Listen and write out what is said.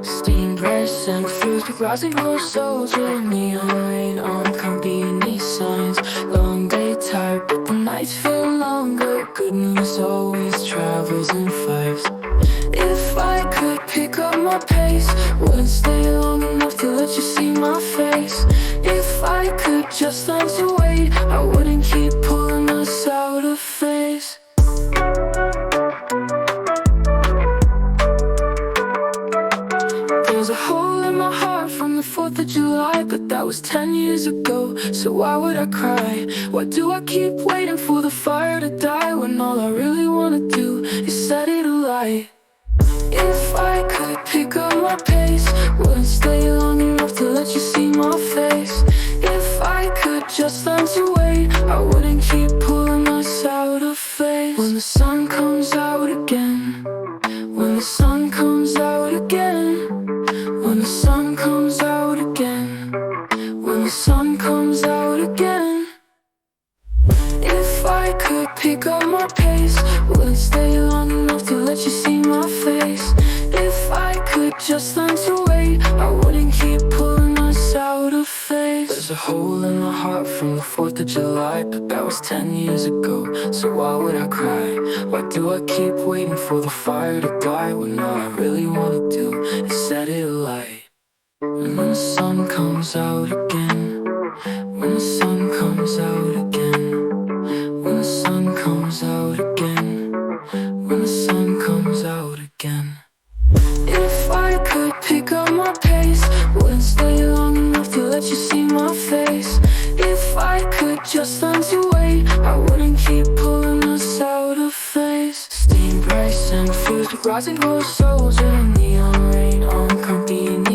Steam breaths and fused with Rosin-Core Solder. Neon rain on convenience signs. Long day tired, but the nights feel longer. Good news always travels in fives. If I could pick up my pace, wouldn't stay long enough to let you see my face. If I could just learn to wait, I wouldn't keep pulling us out of phase. There's a hole in my heart from the 4th of July, but that was 10 years ago, so why would I cry? Why do I keep waiting for the fire to die, when all I really wanna do is set it alight? If I could pick up my pace, wouldn't stay long enough to let you see my face. If I could just learn to wait, I wouldn't keep pulling us out of phase. When the sun comes out again, when the sun comes out again, when the sun comes out again, when the sun comes out again. If I could pick up my pace, wouldn't stay long enough to let you see my face. If I could just learn to wait, I wouldn't keep pulling us out of phase. There's a hole in my heart from the 4th of July, but that was 10 years ago, so why would I cry? Why do I keep waiting for the fire to die, when all I really wanna do is set it alight? And when the sun comes out again, when the sun comes out again, when the sun comes out again, when the sun comes out again. If I could pick up my pace, wouldn't stay long enough to let you see my face. If I could just learn to wait, I wouldn't keep pulling us out of phase. Steam breaths and fused with Rosin-Core Solder. Neon rain on convenience